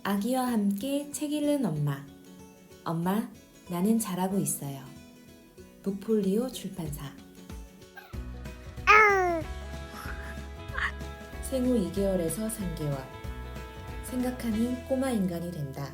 아기와 함께 책 읽는 엄마. 엄마, 나는 잘하고 있어요. 북폴리오 출판사. 생후 2개월에서 3개월. 생각하니 꼬마 인간이 된다.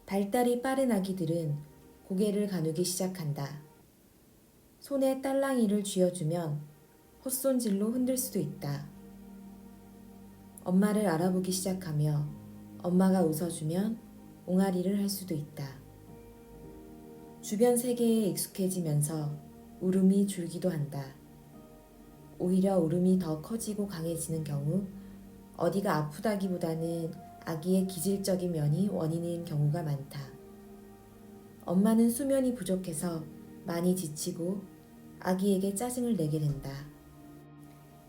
발달이 빠른 아기들은 고개를 가누기 시작한다. 손에 딸랑이를 쥐어주면 헛손질로 흔들 수도 있다. 엄마를 알아보기 시작하며 엄마가 웃어주면 옹알이를 할 수도 있다. 주변 세계에 익숙해지면서 울음이 줄기도 한다. 오히려 울음이 더 커지고 강해지는 경우 어디가 아프다기보다는 아기의 기질적인 면이 원인인 경우가 많다. 엄마는 수면이 부족해서 많이 지치고 아기에게 짜증을 내게 된다.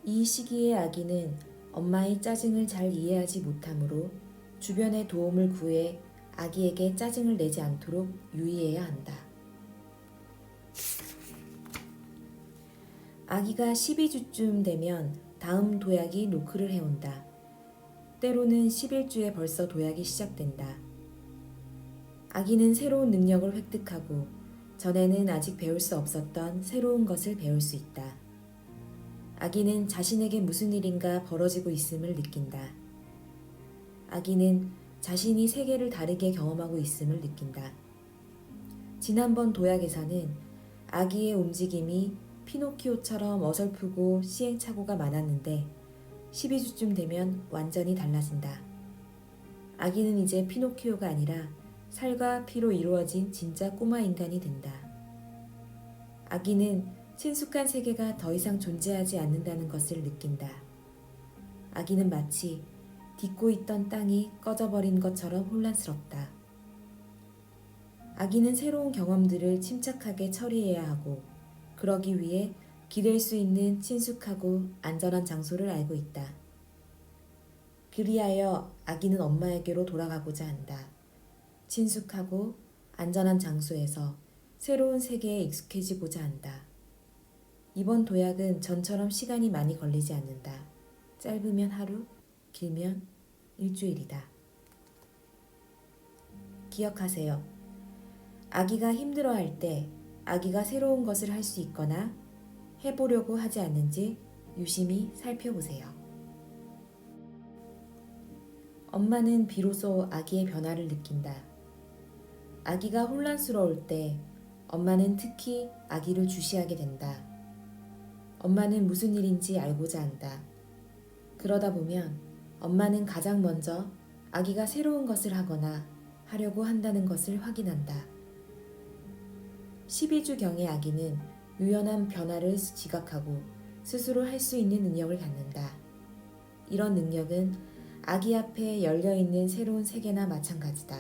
이 시기의 아기는 엄마의 짜증을 잘 이해하지 못하므로 주변의 도움을 구해 아기에게 짜증을 내지 않도록 유의해야 한다. 아기가 12주쯤 되면 다음 도약이 노크를 해온다. 때로는 11주에 벌써 도약이 시작된다. 아기는 새로운 능력을 획득하고 전에는 아직 배울 수 없었던 새로운 것을 배울 수 있다. 아기는 자신에게 무슨 일인가 벌어지고 있음을 느낀다. 아기는 자신이 세계를 다르게 경험하고 있음을 느낀다. 지난번 도약에서는 아기의 움직임이 피노키오처럼 어설프고 시행착오가 많았는데 12주쯤 되면 완전히 달라진다. 아기는 이제 피노키오가 아니라 살과 피로 이루어진 진짜 꼬마 인간이 된다. 아기는 친숙한 세계가 더 이상 존재하지 않는다는 것을 느낀다. 아기는 마치 딛고 있던 땅이 꺼져버린 것처럼 혼란스럽다. 아기는 새로운 경험들을 침착하게 처리해야 하고 그러기 위해 기댈 수 있는 친숙하고 안전한 장소를 알고 있다. 그리하여 아기는 엄마에게로 돌아가고자 한다. 친숙하고 안전한 장소에서 새로운 세계에 익숙해지고자 한다. 이번 도약은 전처럼 시간이 많이 걸리지 않는다. 짧으면 하루, 길면 일주일이다. 기억하세요. 아기가 힘들어할 때 아기가 새로운 것을 할 수 있거나 해보려고 하지 않는지 유심히 살펴보세요. 엄마는 비로소 아기의 변화를 느낀다. 아기가 혼란스러울 때 엄마는 특히 아기를 주시하게 된다. 엄마는 무슨 일인지 알고자 한다. 그러다 보면 엄마는 가장 먼저 아기가 새로운 것을 하거나 하려고 한다는 것을 확인한다. 12주경의 아기는 유연한 변화를 지각하고 스스로 할 수 있는 능력을 갖는다. 이런 능력은 아기 앞에 열려있는 새로운 세계나 마찬가지다.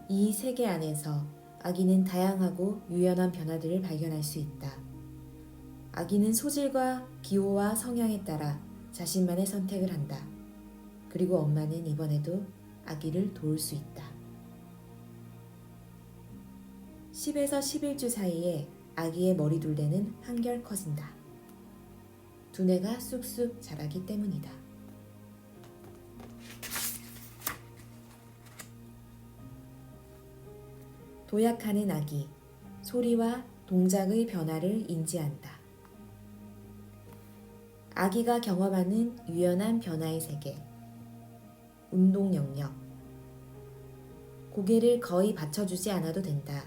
이 세계 안에서 아기는 다양하고 유연한 변화들을 발견할 수 있다. 아기는 소질과 기호와 성향에 따라 자신만의 선택을 한다. 그리고 엄마는 이번에도 아기를 도울 수 있다. 10에서 11주 사이에 아기의 머리둘레는 한결 커진다. 두뇌가 쑥쑥 자라기 때문이다. 도약하는 아기, 소리와 동작의 변화를 인지한다. 아기가 경험하는 유연한 변화의 세계, 운동 영역, 고개를 거의 받쳐주지 않아도 된다.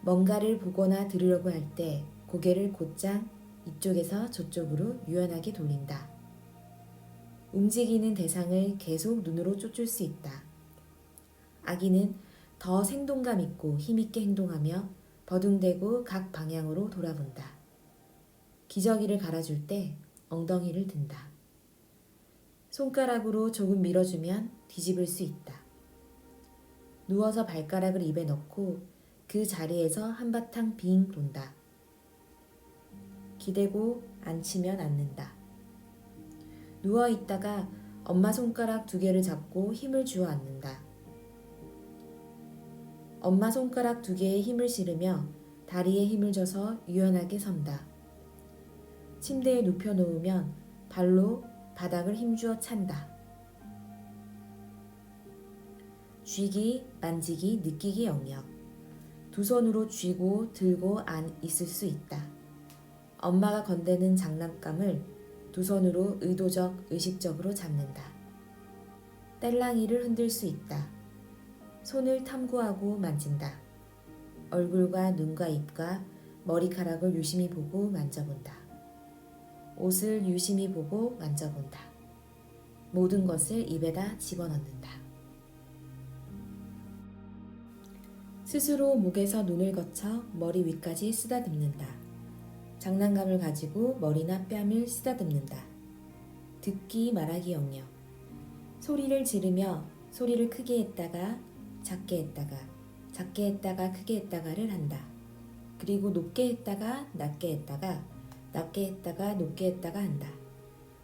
뭔가를 보거나 들으려고 할 때 고개를 곧장 이쪽에서 저쪽으로 유연하게 돌린다. 움직이는 대상을 계속 눈으로 쫓을 수 있다. 아기는 더 생동감 있고 힘있게 행동하며 버둥대고 각 방향으로 돌아본다. 기저귀를 갈아줄 때 엉덩이를 든다. 손가락으로 조금 밀어주면 뒤집을 수 있다. 누워서 발가락을 입에 넣고 그 자리에서 한바탕 빙 돈다. 기대고 앉히면 앉는다. 누워있다가 엄마 손가락 2개를 잡고 힘을 주어 앉는다. 엄마 손가락 2개에 힘을 실으며 다리에 힘을 줘서 유연하게 선다. 침대에 눕혀 놓으면 발로 바닥을 힘주어 찬다. 쥐기, 만지기, 느끼기 영역. 두 손으로 쥐고 들고 안 있을 수 있다. 엄마가 건네는 장난감을 두 손으로 의도적, 의식적으로 잡는다. 딸랑이를 흔들 수 있다. 손을 탐구하고 만진다. 얼굴과 눈과 입과 머리카락을 유심히 보고 만져본다. 옷을 유심히 보고 만져본다. 모든 것을 입에다 집어넣는다. 스스로 목에서 눈을 거쳐 머리 위까지 쓰다듬는다. 장난감을 가지고 머리나 뺨을 쓰다듬는다. 듣기 말하기 영역. 소리를 지르며 소리를 크게 했다가 작게 했다가 작게 했다가 크게 했다가를 한다. 그리고 높게 했다가 낮게 했다가 낮게 했다가 높게 했다가 한다.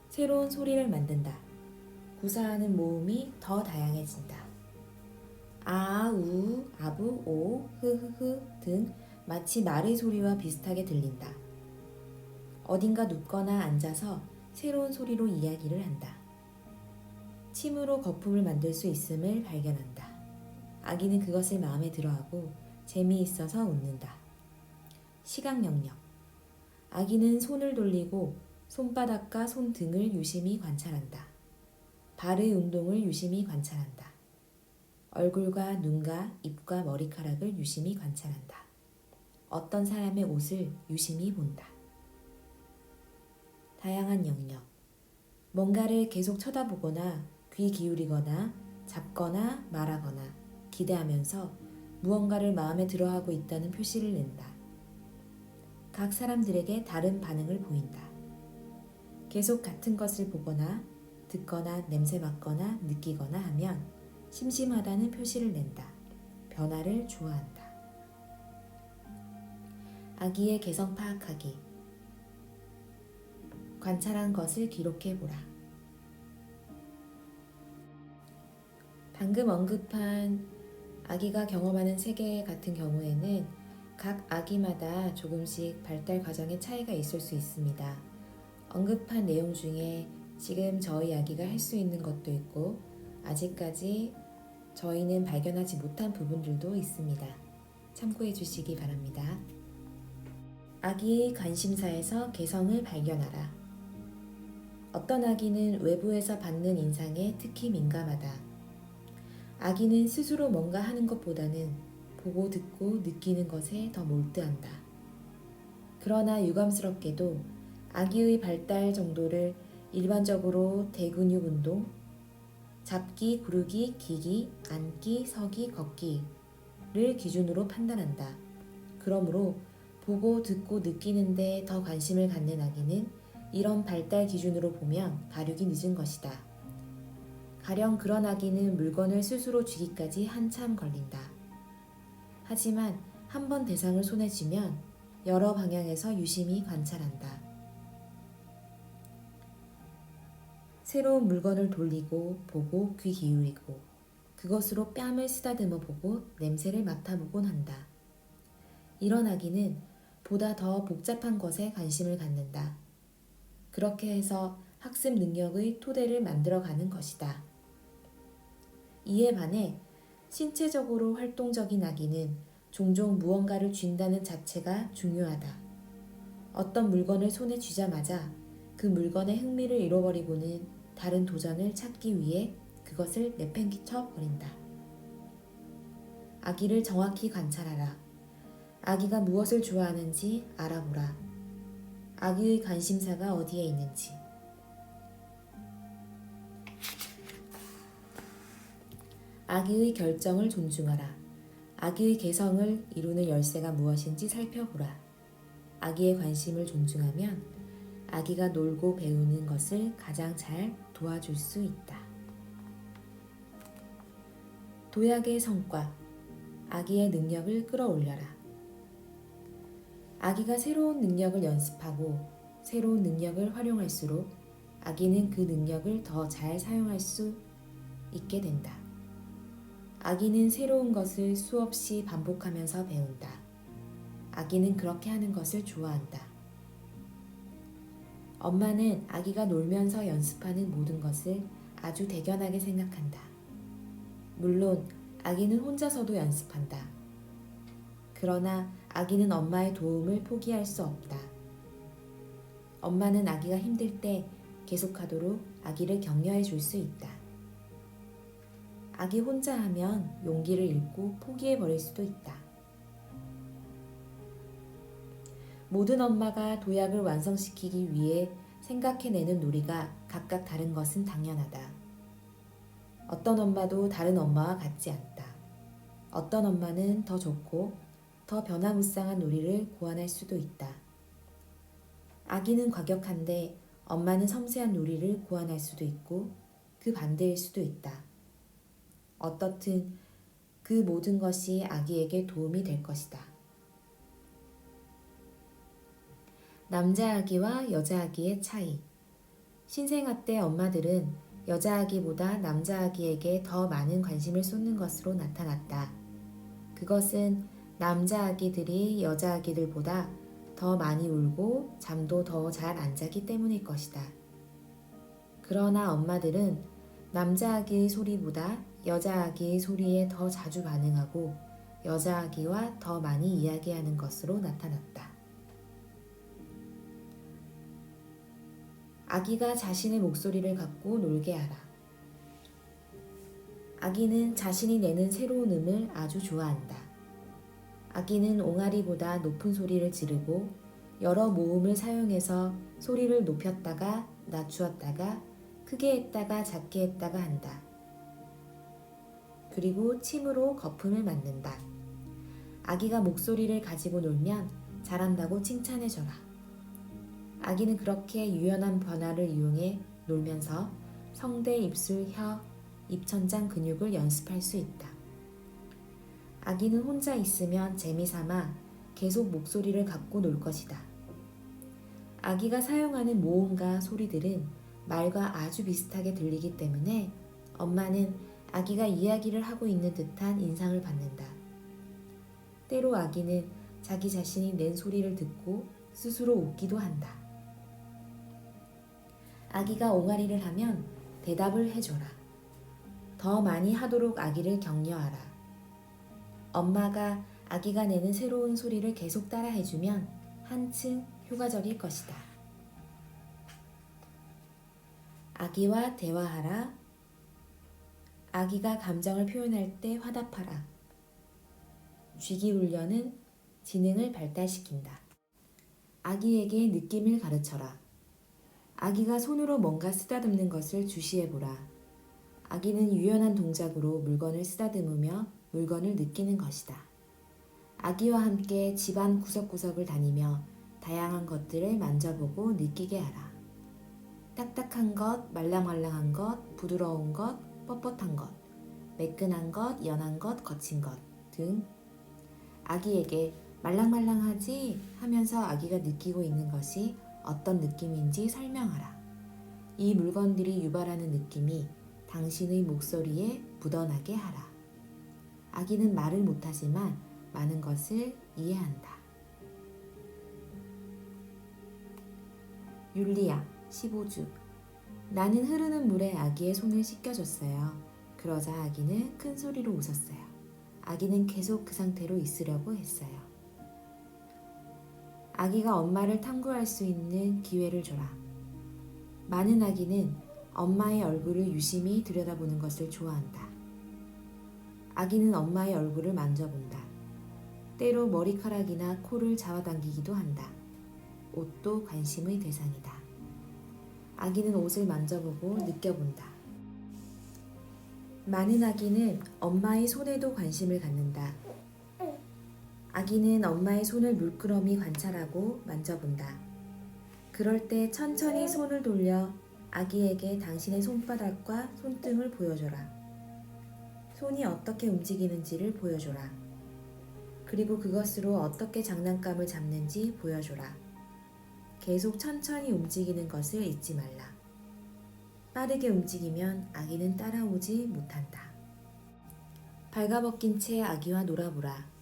새로운 소리를 만든다. 구사하는 모음이 더 다양해진다. 아, 우, 아부, 오, 흐흐흐 등 마치 말의 소리와 비슷하게 들린다. 어딘가 눕거나 앉아서 새로운 소리로 이야기를 한다. 침으로 거품을 만들 수 있음을 발견한다. 아기는 그것을 마음에 들어하고 재미있어서 웃는다. 시각 영역. 아기는 손을 돌리고 손바닥과 손등을 유심히 관찰한다. 발의 운동을 유심히 관찰한다. 얼굴과 눈과 입과 머리카락을 유심히 관찰한다. 어떤 사람의 옷을 유심히 본다. 다양한 영역. 뭔가를 계속 쳐다보거나 귀 기울이거나 잡거나 말하거나 기대하면서 무언가를 마음에 들어하고 있다는 표시를 낸다. 각 사람들에게 다른 반응을 보인다. 계속 같은 것을 보거나 듣거나 냄새 맡거나 느끼거나 하면 심심하다는 표시를 낸다. 변화를 좋아한다. 아기의 개성 파악하기. 관찰한 것을 기록해보라. 방금 언급한 아기가 경험하는 세계 같은 경우에는 각 아기마다 조금씩 발달 과정의 차이가 있을 수 있습니다. 언급한 내용 중에 지금 저희 아기가 할 수 있는 것도 있고 아직까지 저희는 발견하지 못한 부분들도 있습니다. 참고해 주시기 바랍니다. 아기의 관심사에서 개성을 발견하라. 어떤 아기는 외부에서 받는 인상에 특히 민감하다. 아기는 스스로 뭔가 하는 것보다는 보고 듣고 느끼는 것에 더 몰두한다. 그러나 유감스럽게도 아기의 발달 정도를 일반적으로 대근육 운동, 잡기, 구르기, 기기, 앉기, 서기, 걷기를 기준으로 판단한다. 그러므로 보고 듣고 느끼는데 더 관심을 갖는 아기는 이런 발달 기준으로 보면 발육이 늦은 것이다. 가령 그런 아기는 물건을 스스로 쥐기까지 한참 걸린다. 하지만 한 번 대상을 손에 쥐면 여러 방향에서 유심히 관찰한다. 새로운 물건을 돌리고 보고 귀 기울이고 그것으로 뺨을 쓰다듬어 보고 냄새를 맡아보곤 한다. 이런 아기는 보다 더 복잡한 것에 관심을 갖는다. 그렇게 해서 학습 능력의 토대를 만들어가는 것이다. 이에 반해 신체적으로 활동적인 아기는 종종 무언가를 쥔다는 자체가 중요하다. 어떤 물건을 손에 쥐자마자 그 물건의 흥미를 잃어버리고는 다른 도전을 찾기 위해 그것을 내팽개쳐 버린다. 아기를 정확히 관찰하라. 아기가 무엇을 좋아하는지 알아보라. 아기의 관심사가 어디에 있는지. 아기의 결정을 존중하라. 아기의 개성을 이루는 열쇠가 무엇인지 살펴보라. 아기의 관심을 존중하면 아기가 놀고 배우는 것을 가장 잘 도와줄 수 있다. 도약의 성과. 아기의 능력을 끌어올려라. 아기가 새로운 능력을 연습하고 새로운 능력을 활용할수록 아기는 그 능력을 더 잘 사용할 수 있게 된다. 아기는 새로운 것을 수없이 반복하면서 배운다. 아기는 그렇게 하는 것을 좋아한다. 엄마는 아기가 놀면서 연습하는 모든 것을 아주 대견하게 생각한다. 물론 아기는 혼자서도 연습한다. 그러나 아기는 엄마의 도움을 포기할 수 없다. 엄마는 아기가 힘들 때 계속하도록 아기를 격려해 줄 수 있다. 아기 혼자 하면 용기를 잃고 포기해 버릴 수도 있다. 모든 엄마가 도약을 완성시키기 위해 생각해내는 놀이가 각각 다른 것은 당연하다. 어떤 엄마도 다른 엄마와 같지 않다. 어떤 엄마는 더 좋고 더 변화무쌍한 놀이를 고안할 수도 있다. 아기는 과격한데 엄마는 섬세한 놀이를 고안할 수도 있고 그 반대일 수도 있다. 어떻든 그 모든 것이 아기에게 도움이 될 것이다. 남자 아기와 여자 아기의 차이. 신생아 때 엄마들은 여자 아기보다 남자 아기에게 더 많은 관심을 쏟는 것으로 나타났다. 그것은 남자 아기들이 여자 아기들보다 더 많이 울고 잠도 더 잘 안 자기 때문일 것이다. 그러나 엄마들은 남자 아기의 소리보다 여자 아기의 소리에 더 자주 반응하고 여자 아기와 더 많이 이야기하는 것으로 나타났다. 아기가 자신의 목소리를 갖고 놀게 하라. 아기는 자신이 내는 새로운 음을 아주 좋아한다. 아기는 옹알이보다 높은 소리를 지르고 여러 모음을 사용해서 소리를 높였다가 낮추었다가 크게 했다가 작게 했다가 한다. 그리고 침으로 거품을 만든다. 아기가 목소리를 가지고 놀면 잘한다고 칭찬해줘라. 아기는 그렇게 유연한 변화를 이용해 놀면서 성대, 입술, 혀, 입천장 근육을 연습할 수 있다. 아기는 혼자 있으면 재미삼아 계속 목소리를 갖고 놀 것이다. 아기가 사용하는 모음과 소리들은 말과 아주 비슷하게 들리기 때문에 엄마는 아기가 이야기를 하고 있는 듯한 인상을 받는다. 때로 아기는 자기 자신이 낸 소리를 듣고 스스로 웃기도 한다. 아기가 옹알이를 하면 대답을 해줘라. 더 많이 하도록 아기를 격려하라. 엄마가 아기가 내는 새로운 소리를 계속 따라해주면 한층 효과적일 것이다. 아기와 대화하라. 아기가 감정을 표현할 때 화답하라. 쥐기 훈련은 지능을 발달시킨다. 아기에게 느낌을 가르쳐라. 아기가 손으로 뭔가 쓰다듬는 것을 주시해보라. 아기는 유연한 동작으로 물건을 쓰다듬으며 물건을 느끼는 것이다. 아기와 함께 집안 구석구석을 다니며 다양한 것들을 만져보고 느끼게 하라. 딱딱한 것, 말랑말랑한 것, 부드러운 것, 뻣뻣한 것, 매끈한 것, 연한 것, 거친 것 등 아기에게 말랑말랑하지 하면서 아기가 느끼고 있는 것이 어떤 느낌인지 설명하라. 이 물건들이 유발하는 느낌이 당신의 목소리에 묻어나게 하라. 아기는 말을 못하지만 많은 것을 이해한다. 율리아 15주. 나는 흐르는 물에 아기의 손을 씻겨줬어요. 그러자 아기는 큰 소리로 웃었어요. 아기는 계속 그 상태로 있으려고 했어요. 아기가 엄마를 탐구할 수 있는 기회를 줘라. 많은 아기는 엄마의 얼굴을 유심히 들여다보는 것을 좋아한다. 아기는 엄마의 얼굴을 만져본다. 때로 머리카락이나 코를 잡아당기기도 한다. 옷도 관심의 대상이다. 아기는 옷을 만져보고 느껴본다. 많은 아기는 엄마의 손에도 관심을 갖는다. 아기는 엄마의 손을 물끄러미 관찰하고 만져본다. 그럴 때 천천히 손을 돌려 아기에게 당신의 손바닥과 손등을 보여줘라. 손이 어떻게 움직이는지를 보여줘라. 그리고 그것으로 어떻게 장난감을 잡는지 보여줘라. 계속 천천히 움직이는 것을 잊지 말라. 빠르게 움직이면 아기는 따라오지 못한다. 발가벗긴 채 아기와 놀아보라.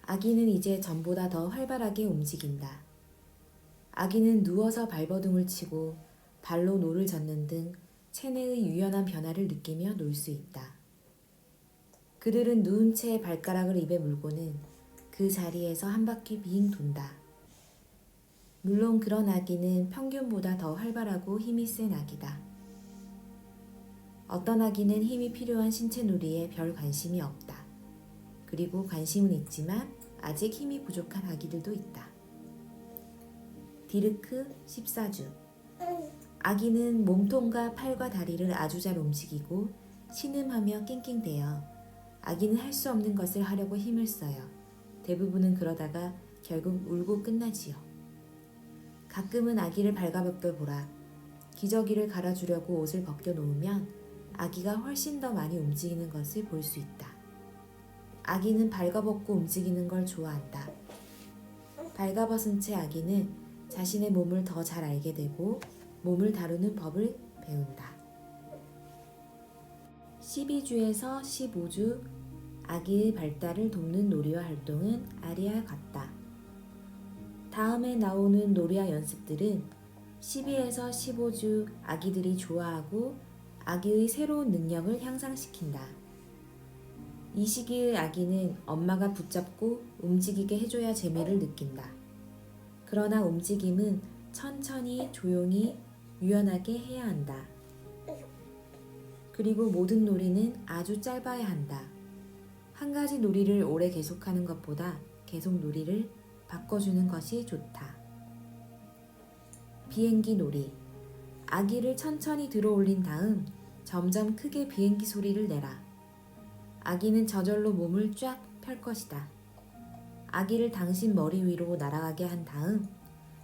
아기는 이제 전보다 더 활발하게 움직인다. 아기는 누워서 발버둥을 치고 발로 노를 젓는 등 체내의 유연한 변화를 느끼며 놀 수 있다. 그들은 누운 채 발가락을 입에 물고는 그 자리에서 한 바퀴 빙 돈다. 물론 그런 아기는 평균보다 더 활발하고 힘이 센 아기다. 어떤 아기는 힘이 필요한 신체 놀이에 별 관심이 없다. 그리고 관심은 있지만 아직 힘이 부족한 아기들도 있다. 디르크 14주. 아기는 몸통과 팔과 다리를 아주 잘 움직이고 신음하며 낑낑대어 아기는 할 수 없는 것을 하려고 힘을 써요. 대부분은 그러다가 결국 울고 끝나지요. 가끔은 아기를 발가벗겨 보라. 기저귀를 갈아주려고 옷을 벗겨 놓으면 아기가 훨씬 더 많이 움직이는 것을 볼 수 있다. 아기는 발가벗고 움직이는 걸 좋아한다. 발가벗은 채 아기는 자신의 몸을 더 잘 알게 되고 몸을 다루는 법을 배운다. 12주에서 15주 아기의 발달을 돕는 놀이와 활동은 아래와 같다. 다음에 나오는 놀이와 연습들은 12에서 15주 아기들이 좋아하고 아기의 새로운 능력을 향상시킨다. 이 시기의 아기는 엄마가 붙잡고 움직이게 해줘야 재미를 느낀다. 그러나 움직임은 천천히 조용히 유연하게 해야 한다. 그리고 모든 놀이는 아주 짧아야 한다. 한 가지 놀이를 오래 계속하는 것보다 계속 놀이를 바꿔주는 것이 좋다. 비행기 놀이. 아기를 천천히 들어 올린 다음 점점 크게 비행기 소리를 내라. 아기는 저절로 몸을 쫙 펼 것이다. 아기를 당신 머리 위로 날아가게 한 다음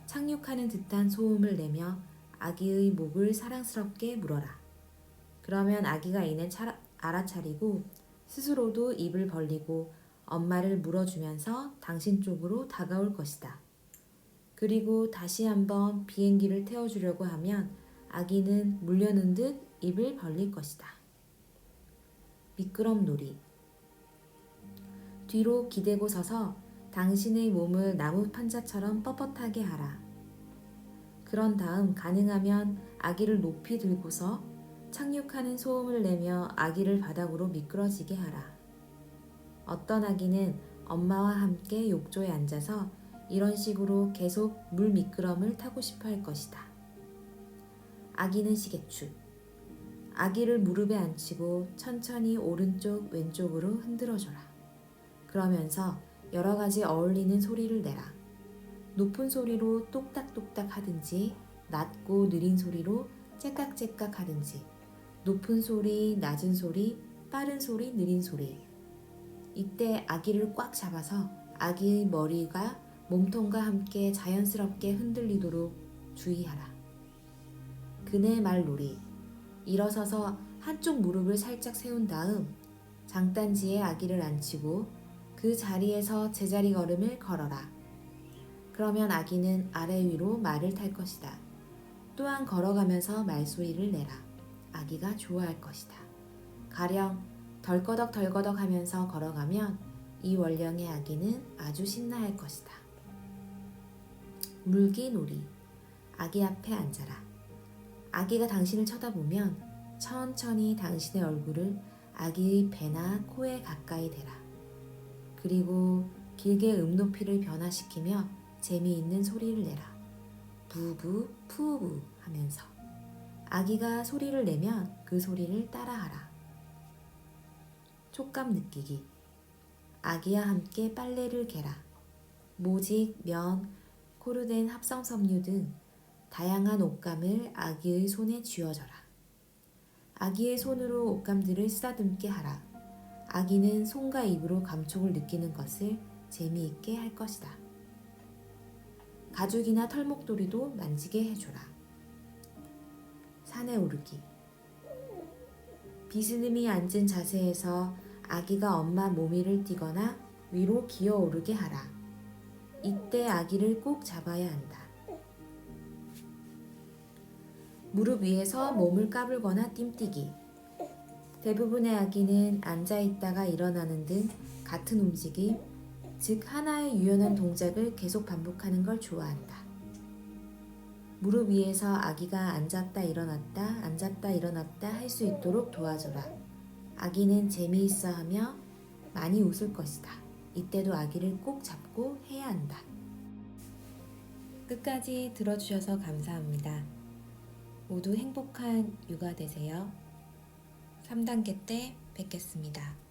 착륙하는 듯한 소음을 내며 아기의 목을 사랑스럽게 물어라. 그러면 아기가 이내 알아차리고 스스로도 입을 벌리고 엄마를 물어주면서 당신 쪽으로 다가올 것이다. 그리고 다시 한번 비행기를 태워주려고 하면 아기는 물려는 듯 입을 벌릴 것이다. 미끄럼놀이. 뒤로 기대고 서서 당신의 몸을 나무 판자처럼 뻣뻣하게 하라. 그런 다음 가능하면 아기를 높이 들고서 착륙하는 소음을 내며 아기를 바닥으로 미끄러지게 하라. 어떤 아기는 엄마와 함께 욕조에 앉아서 이런 식으로 계속 물 미끄럼을 타고 싶어 할 것이다. 아기는 시계추. 아기를 무릎에 앉히고 천천히 오른쪽 왼쪽으로 흔들어줘라. 그러면서 여러 가지 어울리는 소리를 내라. 높은 소리로 똑딱똑딱 하든지 낮고 느린 소리로 째깍째깍 하든지 높은 소리, 낮은 소리, 빠른 소리, 느린 소리. 이때 아기를 꽉 잡아서 아기의 머리가 몸통과 함께 자연스럽게 흔들리도록 주의하라. 그네 말놀이. 일어서서 한쪽 무릎을 살짝 세운 다음 장단지에 아기를 앉히고 그 자리에서 제자리 걸음을 걸어라. 그러면 아기는 아래 위로 말을 탈 것이다. 또한 걸어가면서 말소리를 내라. 아기가 좋아할 것이다. 가령 덜거덕 하면서 걸어가면 이 원령의 아기는 아주 신나할 것이다. 물기 놀이. 아기 앞에 앉아라. 아기가 당신을 쳐다보면 천천히 당신의 얼굴을 아기의 배나 코에 가까이 대라. 그리고 길게 높이를 변화시키며 재미있는 소리를 내라. 부부 푸부 하면서 아기가 소리를 내면 그 소리를 따라하라. 촉감 느끼기. 아기와 함께 빨래를 개라. 모직, 면, 코르덴 합성섬유 등 다양한 옷감을 아기의 손에 쥐어줘라. 아기의 손으로 옷감들을 쓰다듬게 하라. 아기는 손과 입으로 감촉을 느끼는 것을 재미있게 할 것이다. 가죽이나 털목도리도 만지게 해줘라. 산에 오르기. 비스듬히 앉은 자세에서 아기가 엄마 몸 위를 뛰거나 위로 기어 오르게 하라. 이때 아기를 꼭 잡아야 한다. 무릎 위에서 몸을 까불거나 띵뛰기. 대부분의 아기는 앉아있다가 일어나는 등 같은 움직임, 즉 하나의 유연한 동작을 계속 반복하는 걸 좋아한다. 무릎 위에서 아기가 앉았다 일어났다 할 수 있도록 도와줘라. 아기는 재미있어 하며 많이 웃을 것이다. 이때도 아기를 꼭 잡고 해야 한다. 끝까지 들어주셔서 감사합니다. 모두 행복한 육아 되세요. 3단계 때 뵙겠습니다.